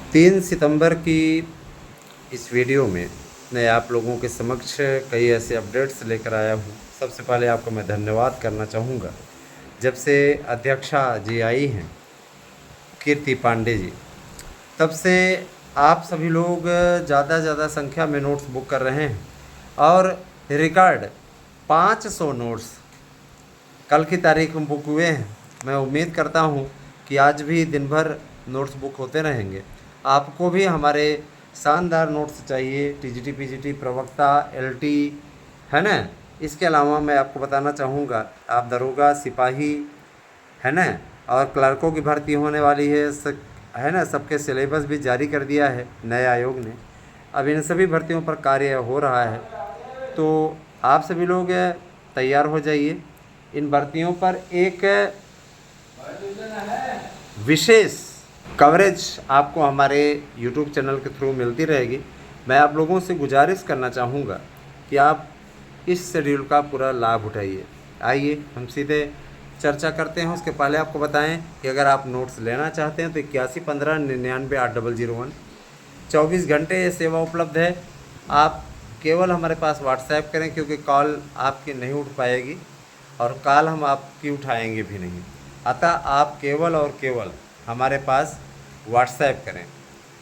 3 सितंबर की इस वीडियो में मैं आप लोगों के समक्ष कई ऐसे अपडेट्स लेकर आया हूँ। सबसे पहले आपको मैं धन्यवाद करना चाहूँगा। जब से अध्यक्षा जी आई हैं, कीर्ति पांडे जी, तब से आप सभी लोग ज़्यादा संख्या में नोट्स बुक कर रहे हैं और रिकॉर्ड 500 नोट्स कल की तारीख में बुक हुए हैं। मैं उम्मीद करता हूं कि आज भी दिन भर नोट्स बुक होते रहेंगे। आपको भी हमारे शानदार नोट्स चाहिए, टीजीटी पीजीटी प्रवक्ता एलटी, है ना। इसके अलावा मैं आपको बताना चाहूँगा, आप दरोगा सिपाही, है ना, और क्लर्कों की भर्ती होने वाली है ना। सबके सिलेबस भी जारी कर दिया है नए आयोग ने। अब इन सभी भर्तियों पर कार्य हो रहा है, तो आप सभी लोग तैयार हो जाइए। इन भर्तियों पर एक विशेष कवरेज आपको हमारे YouTube चैनल के थ्रू मिलती रहेगी। मैं आप लोगों से गुजारिश करना चाहूँगा कि आप इस शेड्यूल का पूरा लाभ उठाइए। आइए हम सीधे चर्चा करते हैं। उसके पहले आपको बताएं कि अगर आप नोट्स लेना चाहते हैं तो 8115998001 24 घंटे ये सेवा उपलब्ध है। आप केवल हमारे पास व्हाट्सएप करें, क्योंकि कॉल आपकी नहीं उठ पाएगी और कॉल हम आपकी उठाएंगे भी नहीं। अतः आप केवल और केवल हमारे पास व्हाट्सएप करें,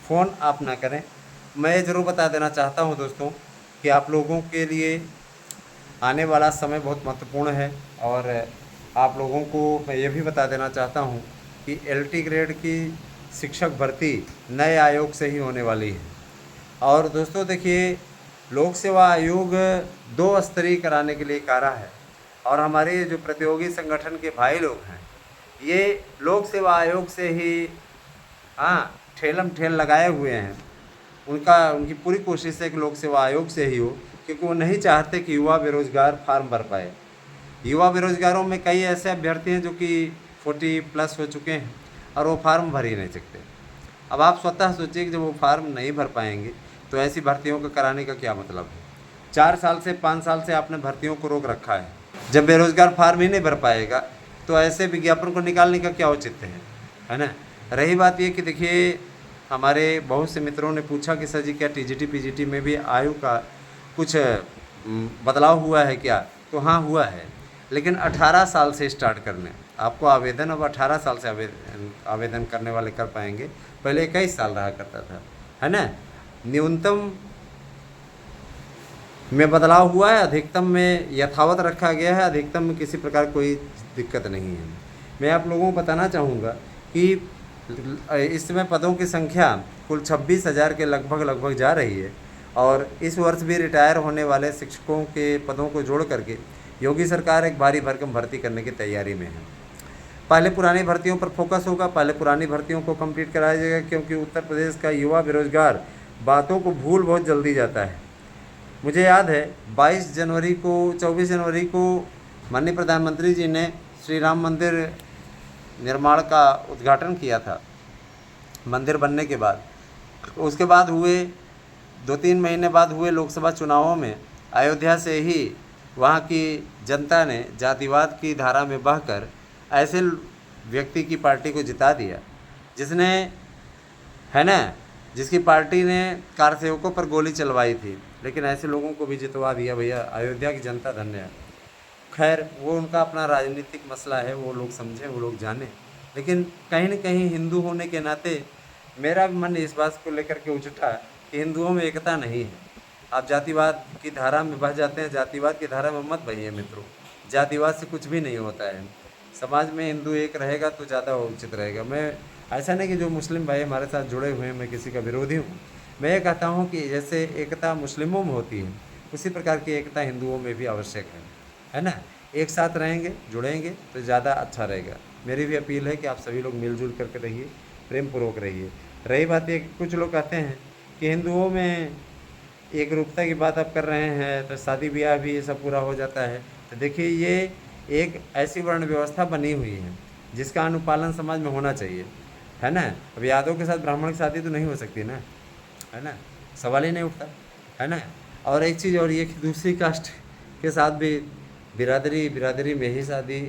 फ़ोन आप ना करें। मैं ज़रूर बता देना चाहता हूं दोस्तों कि आप लोगों के लिए आने वाला समय बहुत महत्वपूर्ण है, और आप लोगों को मैं ये भी बता देना चाहता हूं कि एलटी ग्रेड की शिक्षक भर्ती नए आयोग से ही होने वाली है। और दोस्तों देखिए, लोक सेवा आयोग 2 स्तरीय कराने के लिए कह रहा है, और हमारे जो प्रतियोगी संगठन के भाई लोग हैं, ये लोक सेवा आयोग से ही ठेलम ठेल लगाए हुए हैं। उनकी पूरी कोशिश है कि लोक सेवा आयोग से ही हो, क्योंकि वो नहीं चाहते कि युवा बेरोजगार फार्म भर पाए। युवा बेरोजगारों में कई ऐसे अभ्यर्थी हैं जो कि 40+ हो चुके हैं और वो फार्म भर ही नहीं सकते। अब आप स्वतः सोचिए कि जब वो फार्म नहीं भर पाएंगे तो ऐसी भर्तियों को कराने का क्या मतलब है। 4 साल से 5 साल से आपने भर्तियों को रोक रखा है। जब बेरोजगार फार्म ही नहीं भर पाएगा तो ऐसे विज्ञापन को निकालने का क्या औचित्य है ना। रही बात ये कि देखिए, हमारे बहुत से मित्रों ने पूछा कि सर जी क्या टीजीटी पीजीटी में भी आयु का कुछ बदलाव हुआ है क्या। तो हाँ हुआ है, लेकिन 18 साल से स्टार्ट करने आपको आवेदन, अब 18 साल से आवेदन करने वाले कर पाएंगे। पहले 21 साल रहा करता था, है ना। न्यूनतम में बदलाव हुआ है, अधिकतम में यथावत रखा गया है। अधिकतम में किसी प्रकार कोई दिक्कत नहीं है। मैं आप लोगों को बताना चाहूँगा कि इस समय पदों की संख्या कुल 26,000 के लगभग जा रही है, और इस वर्ष भी रिटायर होने वाले शिक्षकों के पदों को जोड़ करके योगी सरकार एक भारी भरकम भर्ती करने की तैयारी में है। पहले पुरानी भर्तियों पर फोकस होगा, पहले पुरानी भर्तियों को कंप्लीट कराया जाएगा, क्योंकि उत्तर प्रदेश का युवा बेरोजगार बातों को भूल बहुत जल्दी जाता है। मुझे याद है 24 जनवरी को माननीय प्रधानमंत्री जी ने श्री राम मंदिर निर्माण का उद्घाटन किया था। मंदिर बनने के बाद, उसके बाद हुए 2-3 महीने बाद हुए लोकसभा चुनावों में अयोध्या से ही वहाँ की जनता ने जातिवाद की धारा में बहकर ऐसे व्यक्ति की पार्टी को जिता दिया, जिसने, है ना, जिसकी पार्टी ने कार सेवकों पर गोली चलवाई थी, लेकिन ऐसे लोगों को भी जितवा दिया। भैया अयोध्या की जनता धन्य है। खैर वो उनका अपना राजनीतिक मसला है, वो लोग समझें, वो लोग जाने। लेकिन कहीं न कहीं हिंदू होने के नाते मेरा भी मन इस बात को लेकर के उठ उठा कि हिंदुओं में एकता नहीं है। आप जातिवाद की धारा में बह जाते हैं। जातिवाद की धारा में मत बहिए मित्रों, जातिवाद से कुछ भी नहीं होता है। समाज में हिंदू एक रहेगा तो ज़्यादा उचित रहेगा। मैं ऐसा नहीं कि जो मुस्लिम भाई हमारे साथ जुड़े हुए हैं मैं किसी का विरोधी हूँ। मैं ये कहता हूँ कि जैसे एकता मुस्लिमों में होती है, उसी प्रकार की एकता हिंदुओं में भी आवश्यक है ना। एक साथ रहेंगे, जुड़ेंगे तो ज़्यादा अच्छा रहेगा। मेरी भी अपील है कि आप सभी लोग मिलजुल करके रहिए, प्रेम पूर्वक रहिए। रही बात ये, कुछ लोग कहते हैं कि हिंदुओं में एक रूपता की बात आप कर रहे हैं तो शादी ब्याह भी ये सब पूरा हो जाता है। तो देखिए, ये एक ऐसी वर्ण व्यवस्था बनी हुई है जिसका अनुपालन समाज में होना चाहिए, है ना। अब यादव के साथ ब्राह्मण की शादी तो नहीं हो सकती ना, है ना, सवाल ही नहीं उठता, है ना। और एक चीज़ और ये कि दूसरी कास्ट के साथ भी बिरादरी में ही शादी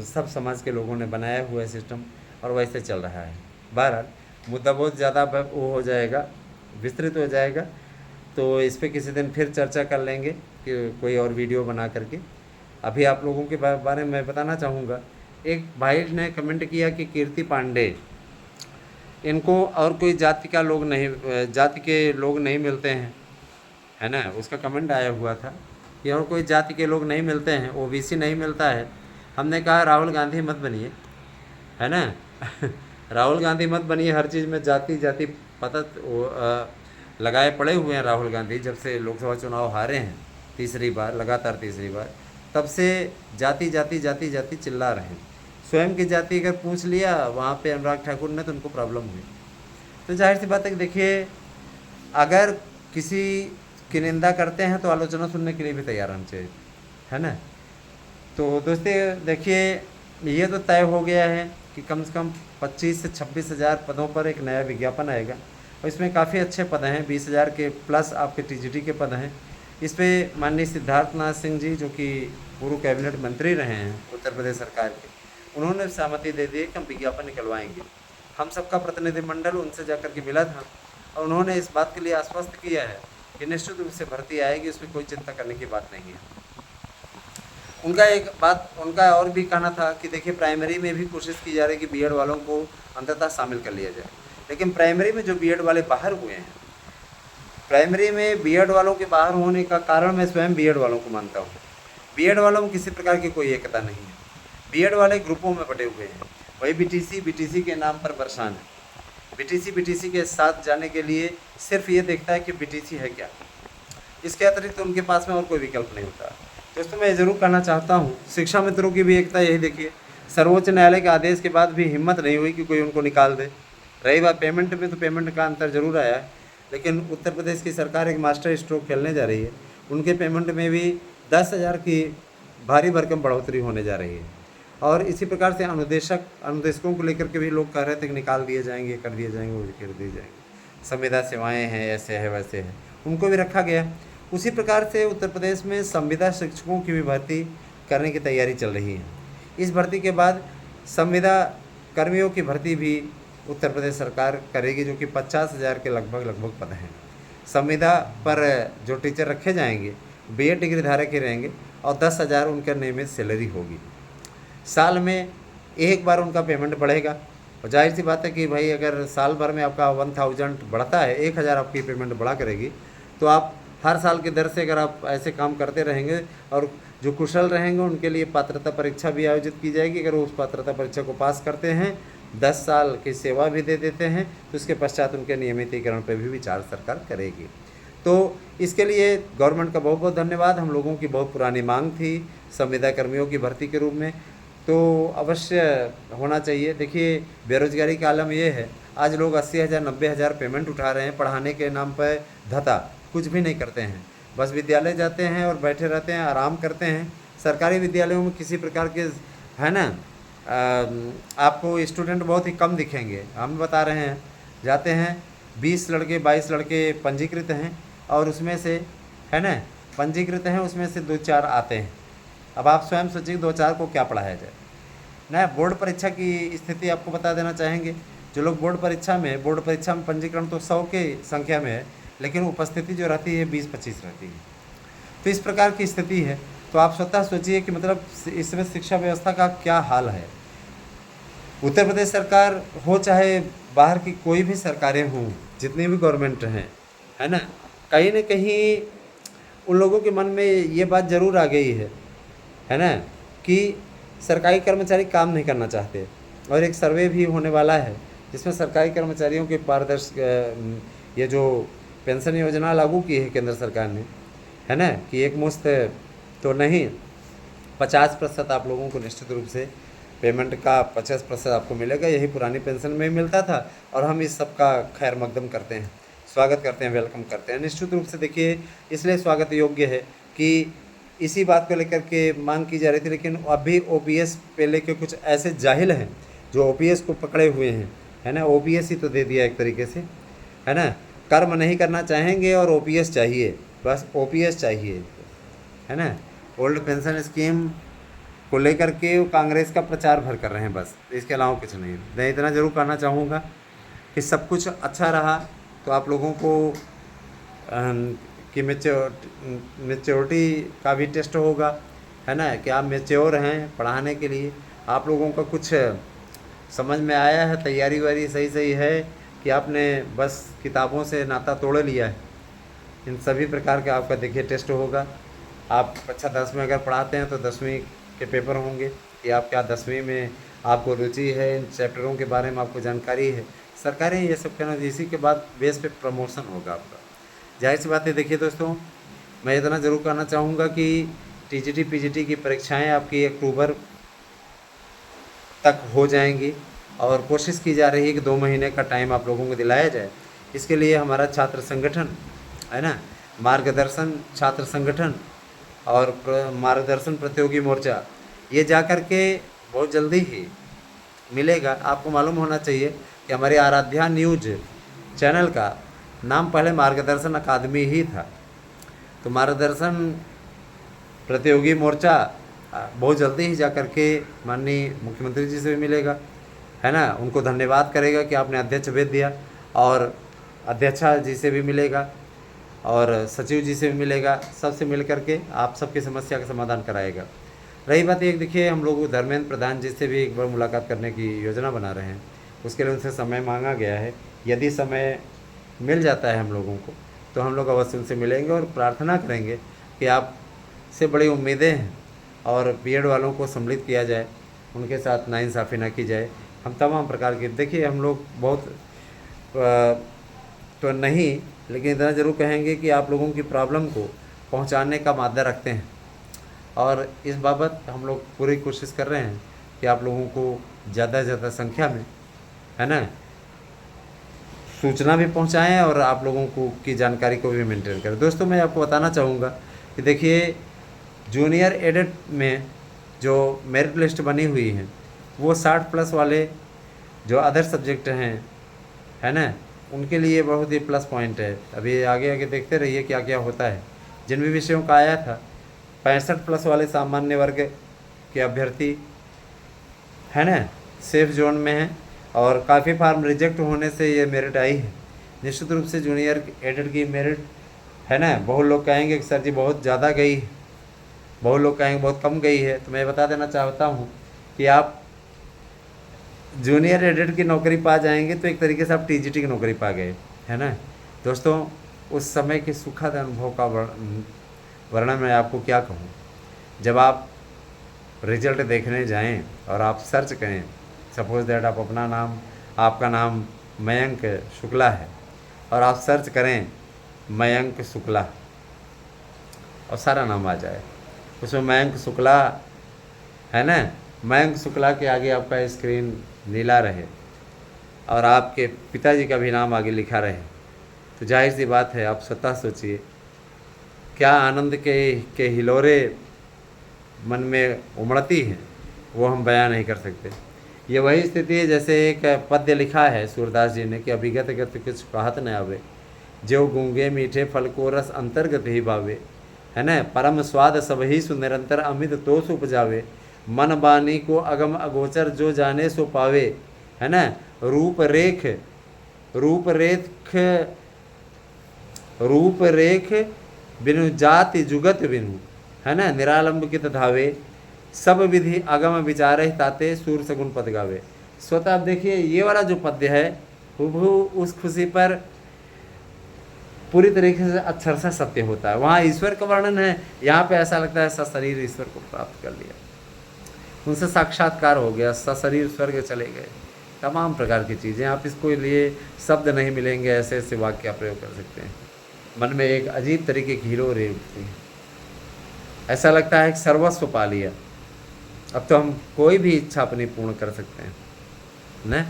सब समाज के लोगों ने बनाया हुआ है सिस्टम, और वैसे चल रहा है। बहरहाल मुद्दा बहुत ज़्यादा वो हो जाएगा, विस्तृत हो जाएगा। तो इस पे किसी दिन फिर चर्चा कर लेंगे कि कोई और वीडियो बना करके। अभी आप लोगों के बारे में मैं बताना चाहूँगा। एक भाई ने कमेंट किया कि कीर्ति पांडे, इनको और कोई जाति का लोग नहीं, जाति के लोग नहीं मिलते हैं, है ना। उसका कमेंट आया हुआ था कि और कोई जाति के लोग नहीं मिलते हैं, ओबीसी नहीं मिलता है। हमने कहा राहुल गांधी मत बनिए, है ना। राहुल गांधी मत बनिए, हर चीज़ में जाति जाति पता वो लगाए पड़े हुए हैं राहुल गांधी। जब से लोकसभा चुनाव हारे हैं तीसरी बार, लगातार तीसरी बार, तब से जाति जाति जाति जाति चिल्ला रहे हैं। स्वयं की जाति अगर पूछ लिया वहाँ पे अनुराग ठाकुर ने तो उनको प्रॉब्लम हुई। तो जाहिर सी बात है कि देखिए, अगर किसी की निंदा करते हैं तो आलोचना सुनने के लिए भी तैयार होना चाहिए, है ना। तो दोस्तों देखिए, ये तो तय हो गया है कि कम से कम 25 से 26 हज़ार पदों पर एक नया विज्ञापन आएगा, और इसमें काफ़ी अच्छे पद हैं, 20 हज़ार के प्लस आपके टीजीटी के पद हैं। इस पर माननीय सिद्धार्थनाथ सिंह जी, जो कि पूर्व कैबिनेट मंत्री रहे हैं उत्तर प्रदेश सरकार के, उन्होंने सहमति दे दी है कि हम विज्ञापन निकलवाएंगे। हम सबका प्रतिनिधिमंडल उनसे जाकर के मिला था, और उन्होंने इस बात के लिए आश्वस्त किया है कि निश्चित रूप से भर्ती आएगी, उसमें कोई चिंता करने की बात नहीं है। उनका एक बात, उनका और भी कहना था कि देखिए, प्राइमरी में भी कोशिश की जा रही है कि बीएड वालों को अंततः शामिल कर लिया जाए, लेकिन प्राइमरी में जो बीएड वाले बाहर हुए हैं, प्राइमरी में बीएड वालों के बाहर होने का कारण मैं स्वयं बीएड वालों को मानता हूँ। बीएड वालों में किसी प्रकार की कोई एकता नहीं है, बीएड वाले ग्रुपों में बटे हुए हैं। वही बीटीसी के नाम पर परेशान है। बीटीसी के साथ जाने के लिए सिर्फ ये देखता है कि बीटीसी है क्या, इसके अतिरिक्त तो उनके पास में और कोई विकल्प नहीं होता। दोस्तों मैं ज़रूर कहना चाहता हूँ, शिक्षा मित्रों की भी एकता यही देखिए, सर्वोच्च न्यायालय के आदेश के बाद भी हिम्मत नहीं हुई कि कोई उनको निकाल दे। रही बात पेमेंट में, तो पेमेंट का अंतर जरूर आया है, लेकिन उत्तर प्रदेश की सरकार एक मास्टर स्ट्रोक खेलने जा रही है। उनके पेमेंट में भी 10,000 की भारी भरकम बढ़ोतरी होने जा रही है। और इसी प्रकार से अनुदेशकों को लेकर के भी लोग कह रहे थे कि निकाल दिए जाएंगे, कर दिए जाएंगे, वो कर दिए जाएंगे। संविदा सेवाएं हैं, ऐसे है वैसे है, उनको भी रखा गया। उसी प्रकार से उत्तर प्रदेश में संविदा शिक्षकों की भी भर्ती करने की तैयारी चल रही है। इस भर्ती के बाद संविदा कर्मियों की भर्ती भी उत्तर प्रदेश सरकार करेगी, जो कि 50,000 के लगभग पद हैं। संविदा पर जो टीचर रखे जाएंगे बीएड डिग्री धारक ही रहेंगे, और 10,000 उनका नियमित सैलरी होगी। साल में एक बार उनका पेमेंट बढ़ेगा, और जाहिर सी बात है कि भाई अगर साल भर में आपका 1000 बढ़ता है, 1000 आपकी पेमेंट बढ़ा करेगी, तो आप हर साल के दर से अगर आप ऐसे काम करते रहेंगे, और जो कुशल रहेंगे उनके लिए पात्रता परीक्षा भी आयोजित की जाएगी। अगर वो उस पात्रता परीक्षा को पास करते हैं, 10 साल की सेवा भी दे देते हैं, तो उसके पश्चात उनके नियमितीकरण पर भी विचार सरकार करेगी। तो इसके लिए गवर्नमेंट का बहुत बहुत धन्यवाद। हम लोगों की बहुत पुरानी मांग थी संविदा कर्मियों की भर्ती के रूप में, तो अवश्य होना चाहिए। देखिए, बेरोजगारी का आलम ये है, आज लोग 80,000 90,000 पेमेंट उठा रहे हैं, पढ़ाने के नाम पर धता कुछ भी नहीं करते हैं, बस विद्यालय जाते हैं और बैठे रहते हैं, आराम करते हैं। सरकारी विद्यालयों में किसी प्रकार के, है ना, आपको स्टूडेंट बहुत ही कम दिखेंगे। हम बता रहे हैं, जाते हैं 20 लड़के 22 लड़के पंजीकृत हैं, और उसमें से, है ना, पंजीकृत हैं, उसमें से 2-4 आते हैं। अब आप स्वयं सोचिए 2-4 को क्या पढ़ाया जाए ना। बोर्ड परीक्षा की स्थिति आपको बता देना चाहेंगे। जो लोग बोर्ड परीक्षा में पंजीकरण तो 100 के संख्या में है, लेकिन उपस्थिति जो रहती है 20-25 रहती है। तो इस प्रकार की स्थिति है। तो आप स्वतः सोचिए कि मतलब इसमें शिक्षा व्यवस्था का क्या हाल है। उत्तर प्रदेश सरकार हो चाहे बाहर की कोई भी सरकारें हों, जितनी भी गवर्नमेंट हैं, है ना, कहीं न कहीं उन लोगों के मन में ये बात ज़रूर आ गई है ना, कि सरकारी कर्मचारी काम नहीं करना चाहते। और एक सर्वे भी होने वाला है जिसमें सरकारी कर्मचारियों के पारदर्शी ये जो पेंशन योजना लागू की है केंद्र सरकार ने, है ना, कि एक मुश्त तो नहीं, 50% आप लोगों को निश्चित रूप से पेमेंट का 50% आपको मिलेगा। यही पुरानी पेंशन में मिलता था, और हम इस सब का खैर मकदम करते हैं, स्वागत करते हैं, वेलकम करते हैं। निश्चित रूप से देखिए, इसलिए स्वागत योग्य है कि इसी बात को लेकर के मांग की जा रही थी। लेकिन अभी ओपीएस पे लेके कुछ ऐसे जाहिल हैं जो ओपीएस को पकड़े हुए हैं, है ना। ओपीएस ही तो दे दिया एक तरीके से, है ना। कर्म नहीं करना चाहेंगे और ओपीएस चाहिए, बस ओपीएस चाहिए, है ना। ओल्ड पेंशन स्कीम को लेकर के कांग्रेस का प्रचार भर कर रहे हैं बस, इसके अलावा कुछ नहीं। मैं इतना ज़रूर कहना चाहूँगा कि सब कुछ अच्छा रहा तो आप लोगों को कि मेच्योरिटी का भी टेस्ट होगा, है ना, कि आप मेच्योर हैं पढ़ाने के लिए, आप लोगों का कुछ समझ में आया है, तैयारी वारी सही सही है, कि आपने बस किताबों से नाता तोड़ लिया है। इन सभी प्रकार का आपका देखिए टेस्ट होगा। आप कक्षा 10 में अगर पढ़ाते हैं तो 10वीं के पेपर होंगे कि आप क्या 10वीं में आपको रुचि है, इन चैप्टरों के बारे में आपको जानकारी है, सरकारें ये सब कहना, इसी के बाद बेस पे प्रमोशन होगा आपका। जाहिर सी बात है। देखिए दोस्तों, मैं इतना ज़रूर कहना चाहूँगा कि टीजीटी पीजीटी की परीक्षाएं आपकी अक्टूबर तक हो जाएंगी और कोशिश की जा रही है कि 2 महीने का टाइम आप लोगों को दिलाया जाए। इसके लिए हमारा छात्र संगठन है ना, मार्गदर्शन छात्र संगठन और मार्गदर्शन प्रतियोगी मोर्चा, ये जा कर के बहुत जल्दी ही मिलेगा। आपको मालूम होना चाहिए कि हमारी आराध्या न्यूज चैनल का नाम पहले मार्गदर्शन अकादमी ही था। तो मार्गदर्शन प्रतियोगी मोर्चा बहुत जल्दी ही जा कर के माननीय मुख्यमंत्री जी से भी मिलेगा, है ना, उनको धन्यवाद करेगा कि आपने अध्यक्ष भेज दिया, और अध्यक्षा जी से भी मिलेगा और सचिव जी से भी मिलेगा, सबसे मिल करके आप सबकी समस्या का समाधान कराएगा। रही बात एक, देखिए हम लोग धर्मेंद्र प्रधान जी से भी एक बार मुलाकात करने की योजना बना रहे हैं, उसके लिए उनसे समय मांगा गया है। यदि समय मिल जाता है हम लोगों को तो हम लोग अवश्य उनसे मिलेंगे और प्रार्थना करेंगे कि आप से बड़ी उम्मीदें हैं और बीएड वालों को सम्मिलित किया जाए, उनके साथ नाइंसाफ़ी ना की जाए। हम तमाम प्रकार के, देखिए हम लोग बहुत तो नहीं, लेकिन इतना ज़रूर कहेंगे कि आप लोगों की प्रॉब्लम को पहुंचाने का मादा रखते हैं और इस बाबत हम लोग पूरी कोशिश कर रहे हैं कि आप लोगों को ज़्यादा से ज़्यादा संख्या में, है ना, सूचना भी पहुंचाएं और आप लोगों को की जानकारी को भी मेंटेन करें। दोस्तों, मैं आपको बताना चाहूँगा कि देखिए जूनियर एडेड में जो मेरिट लिस्ट बनी हुई है वो 60+ वाले जो अदर सब्जेक्ट हैं, है ना, उनके लिए बहुत ही प्लस पॉइंट है। अभी आगे आगे देखते रहिए क्या क्या होता है। जिन भी विषयों का आया था 65+ वाले सामान्य वर्ग के अभ्यर्थी, है ना, सेफ जोन में हैं और काफ़ी फार्म रिजेक्ट होने से ये मेरिट आई है। निश्चित रूप से जूनियर एडेड की मेरिट, है ना, बहुत लोग कहेंगे कि सर जी बहुत ज़्यादा गई है, बहुत लोग कहेंगे बहुत कम गई है। तो मैं बता देना चाहता हूँ कि आप जूनियर एडेड की नौकरी पा जाएंगे तो एक तरीके से आप टीजीटी की नौकरी पा गए, है ना। दोस्तों, उस समय के सुखद अनुभव का वर्णन मैं आपको क्या कहूँ। जब आप रिजल्ट देखने जाएं और आप सर्च करें, सपोज दैट आप अपना नाम, आपका नाम मयंक शुक्ला है और आप सर्च करें मयंक शुक्ला और सारा नाम आ जाए, उसमें मयंक शुक्ला, है ना, मयंक शुक्ला के आगे आपका स्क्रीन नीला रहे और आपके पिताजी का भी नाम आगे लिखा रहे, तो जाहिर सी बात है, आप स्वतः सोचिए क्या आनंद के हिलोरे मन में उमड़ती हैं, वो हम बयां नहीं कर सकते। ये वही स्थिति है जैसे एक पद्य लिखा है सूरदास जी ने कि अभिगत गत कुछ कहत न आवे, जो गूंगे मीठे फल को रस अंतर्गत ही भावे, है ना, परम स्वाद सब ही सुनिरंतर अमित तोष उपजावे, मन बानी को अगम अगोचर जो जाने सो पावे, है ना, रूप रेख बिनु जाति जुगत बिनु, है ना, निरालंब कित धावे, सब विधि अगम विचारे ताते सूर सगुन पद गावे। स्वतः आप देखिए ये वाला जो पद्य है वो उस खुशी पर पूरी तरीके से अक्षर से सत्य होता है। वहाँ ईश्वर का वर्णन है, यहाँ पे ऐसा लगता है सशरीर ईश्वर को प्राप्त कर लिया, उनसे साक्षात्कार हो गया, सशरीर स्वर्ग चले गए, तमाम प्रकार की चीज़ें। आप इसको लिए शब्द नहीं मिलेंगे, ऐसे ऐसे वाक्य आप प्रयोग कर सकते हैं। मन में एक अजीब तरीके की हीरो रे उठती है, ऐसा लगता है कि सर्वस्व पा लिया, अब तो हम कोई भी इच्छा अपनी पूर्ण कर सकते हैं न।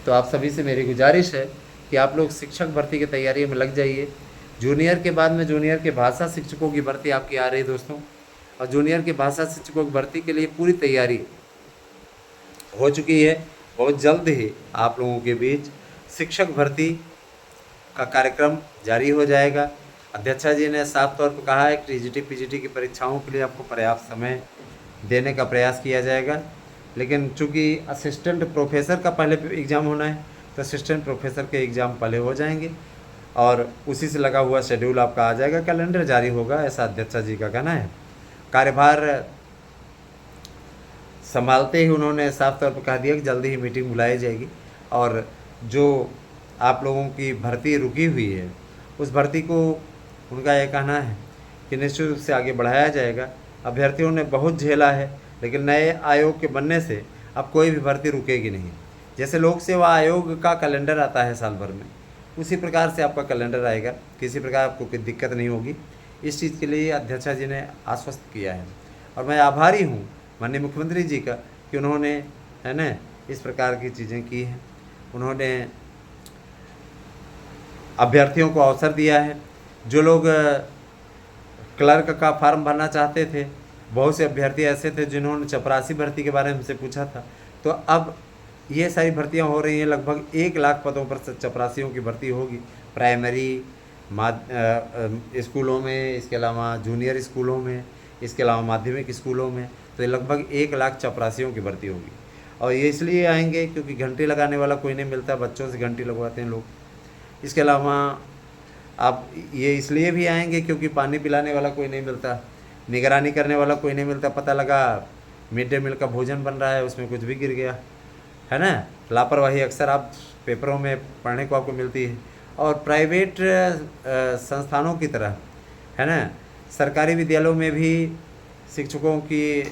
तो आप सभी से मेरी गुजारिश है कि आप लोग शिक्षक भर्ती की तैयारी में लग जाइए। जूनियर के बाद में जूनियर के भाषा शिक्षकों की भर्ती आपकी आ रही है दोस्तों, और जूनियर के भाषा शिक्षकों की भर्ती के लिए पूरी तैयारी हो चुकी है। बहुत जल्द ही आप लोगों के बीच शिक्षक भर्ती का कार्यक्रम जारी हो जाएगा। अध्यक्षा जी ने साफ तौर पर कहा है कि टीजीटी पीजीटी की परीक्षाओं के लिए आपको पर्याप्त समय देने का प्रयास किया जाएगा, लेकिन चूंकि असिस्टेंट प्रोफेसर का पहले एग्ज़ाम होना है तो असिस्टेंट प्रोफेसर के एग्ज़ाम पहले हो जाएंगे और उसी से लगा हुआ शेड्यूल आपका आ जाएगा, कैलेंडर जारी होगा, ऐसा अध्यक्षा जी का कहना है। कार्यभार संभालते ही उन्होंने साफ तौर पर कह दिया कि जल्दी ही मीटिंग बुलाई जाएगी और जो आप लोगों की भर्ती रुकी हुई है उस भर्ती को उनका यह कहना है कि निश्चित रूप से आगे बढ़ाया जाएगा। अभ्यर्थियों ने बहुत झेला है, लेकिन नए आयोग के बनने से अब कोई भी भर्ती रुकेगी नहीं। जैसे लोक सेवा आयोग का कैलेंडर आता है साल भर में, उसी प्रकार से आपका कैलेंडर आएगा, किसी प्रकार आपको कोई दिक्कत नहीं होगी। इस चीज़ के लिए अध्यक्षा जी ने आश्वस्त किया है और मैं आभारी हूँ माननीय मुख्यमंत्री जी का कि उन्होंने, है ना, इस प्रकार की चीज़ें की हैं। उन्होंने अभ्यर्थियों को अवसर दिया है। जो लोग क्लर्क का फॉर्म भरना चाहते थे, बहुत से अभ्यर्थी ऐसे थे जिन्होंने चपरासी भर्ती के बारे में हमसे पूछा था, तो अब ये सारी भर्तियां हो रही हैं। लगभग 1 लाख पदों पर चपरासियों की भर्ती होगी, प्राइमरी स्कूलों में, इसके अलावा जूनियर स्कूलों में, इसके अलावा माध्यमिक स्कूलों में, तो ये लगभग 1 लाख चपरासियों की भर्ती होगी। और ये इसलिए आएंगे क्योंकि घंटी लगाने वाला कोई नहीं मिलता, बच्चों से घंटी लगवाते हैं लोग। इसके अलावा आप ये इसलिए भी आएंगे क्योंकि पानी पिलाने वाला कोई नहीं मिलता, निगरानी करने वाला कोई नहीं मिलता। पता लगा मिड डे मील का भोजन बन रहा है, उसमें कुछ भी गिर गया, है ना, लापरवाही अक्सर आप पेपरों में पढ़ने को आपको मिलती है। और प्राइवेट संस्थानों की तरह, है ना, सरकारी विद्यालयों में भी शिक्षकों की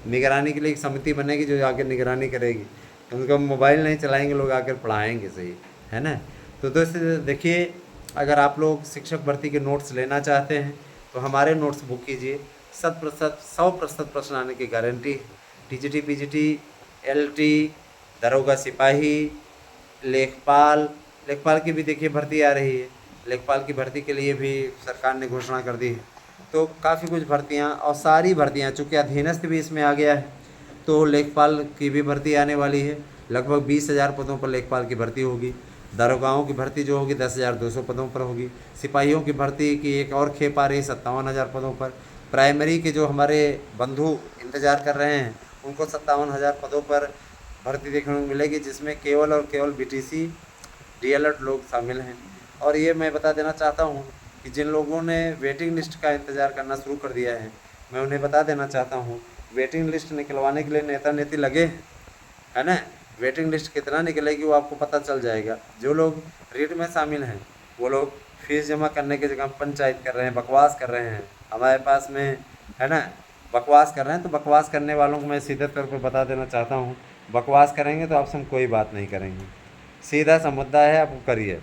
निगरानी के लिए एक समिति बनेगी जो आकर निगरानी करेगी। उनको मोबाइल नहीं चलाएंगे लोग, आकर पढ़ाएंगे, सही है ना। तो दोस्तों देखिए, अगर आप लोग शिक्षक भर्ती के नोट्स लेना चाहते हैं तो हमारे नोट्स बुक कीजिए। 100% प्रश्न आने की गारंटी। टीजीटी, पीजीटी, एलटी, दरोगा सिपाही, लेखपाल की भी देखिए भर्ती आ रही है। लेखपाल की भर्ती के लिए भी सरकार ने घोषणा कर दी है। तो काफ़ी कुछ भर्तियां, और सारी भर्तियां, चूँकि अधीनस्थ भी इसमें आ गया है, तो लेखपाल की भी भर्ती आने वाली है। लगभग 20,000 पदों पर लेखपाल की भर्ती होगी। दरोगाओं की भर्ती जो होगी 10,200 पदों पर होगी। सिपाहियों की भर्ती की एक और खेप आ रही है 57,000 पदों पर। प्राइमरी के जो हमारे बंधु इंतज़ार कर रहे हैं उनको 57,000 पदों पर भर्ती देखने को मिलेगी, जिसमें केवल और केवल बीटीसी, डीएलएड लोग शामिल हैं। और ये मैं बता देना चाहता हूँ कि जिन लोगों ने वेटिंग लिस्ट का इंतज़ार करना शुरू कर दिया है, मैं उन्हें बता देना चाहता हूँ, वेटिंग लिस्ट निकलवाने के लिए नेता नेती लगे हैं, है ना। वेटिंग लिस्ट कितना निकलेगी वो आपको पता चल जाएगा। जो लोग रीट में शामिल हैं वो लोग फीस जमा करने की जगह पंचायत कर रहे हैं, बकवास कर रहे हैं हमारे पास में, है ना, बकवास कर रहे हैं। तो बकवास करने वालों को मैं सीधे तौर पर बता देना चाहता हूँ, बकवास करेंगे तो आपसे हम कोई बात नहीं करेंगे। सीधा सा मुद्दा है, आप करिए,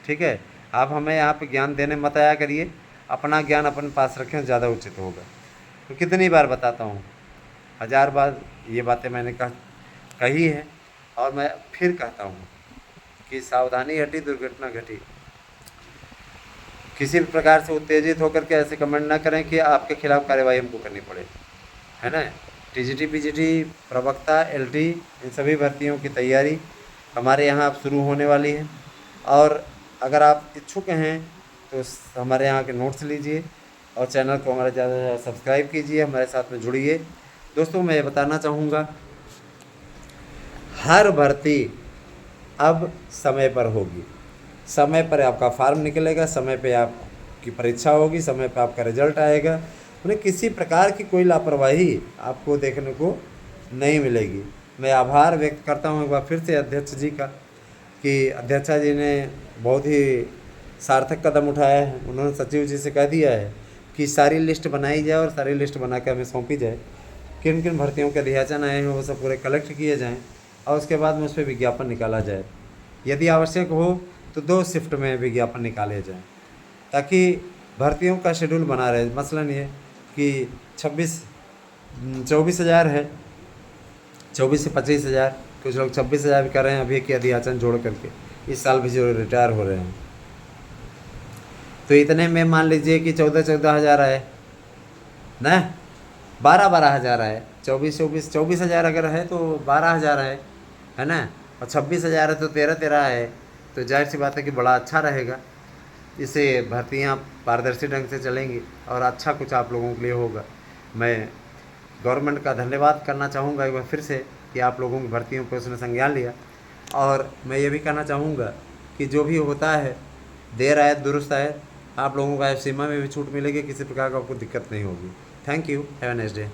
ठीक है। आप हमें यहाँ पे ज्ञान देने मत आया करिए, अपना ज्ञान अपने पास रखें, ज़्यादा उचित होगा। तो कितनी बार बताता हूँ, 1000 बार ये बातें मैंने कही है और मैं फिर कहता हूँ कि सावधानी हटी दुर्घटना घटी। किसी भी प्रकार से उत्तेजित होकर के ऐसे कमेंट ना करें कि आपके खिलाफ कार्रवाई हमको करनी पड़े, है ना। टीजीटी, पीजीटी, प्रवक्ता, एलटी, इन सभी भर्तियों की तैयारी हमारे यहाँ अब शुरू होने वाली है। और अगर आप इच्छुक हैं तो हमारे यहाँ के नोट्स लीजिए और चैनल को हमारे ज़्यादा से ज़्यादा सब्सक्राइब कीजिए, हमारे साथ में जुड़िए। दोस्तों मैं ये बताना चाहूँगा, हर भर्ती अब समय पर होगी, समय पर आपका फॉर्म निकलेगा, समय पे आपकी परीक्षा होगी, समय पे आपका रिजल्ट आएगा। उन्हें किसी प्रकार की कोई लापरवाही आपको देखने को नहीं मिलेगी। मैं आभार व्यक्त करता हूँ एक बार फिर से अध्यक्ष जी का कि अध्यक्षा जी ने बहुत ही सार्थक कदम उठाया है। उन्होंने सचिव जी से कह दिया है कि सारी लिस्ट बनाई जाए और सारी लिस्ट बना के हमें सौंपी जाए, किन किन भर्तियों के अध्याचन आए हैं वो सब पूरे कलेक्ट किए जाएँ और उसके बाद में उस पर विज्ञापन निकाला जाए। यदि आवश्यक हो तो 2 शिफ्ट में विज्ञापन निकाले जाएँ ताकि भर्तियों का शेड्यूल बना रहे। मसलन ये कि 24,000 है, 24 से 25,000, कुछ लोग 26,000 भी कर रहे हैं अभी के अध्याचन जोड़ करके, इस साल भी जो रिटायर हो रहे हैं। तो इतने में मान लीजिए कि 14,000 आए ना, 12,000 आए, 24,000 अगर है तो 12,000 है ना, और 26,000 है तो 13,000 है। तो जाहिर सी बात है कि बड़ा अच्छा रहेगा, इससे भर्तियाँ पारदर्शी ढंग से चलेंगी और अच्छा कुछ आप लोगों के लिए होगा। मैं गवर्नमेंट का धन्यवाद करना चाहूँगा एक बार फिर से कि आप लोगों की भर्तियों पर उसने संज्ञान लिया। और मैं ये भी कहना चाहूँगा कि जो भी होता है देर आए दुरुस्त आए, आप लोगों को सीमा में भी छूट मिलेगी, किसी प्रकार का आपको दिक्कत नहीं होगी। Thank you, have a nice day.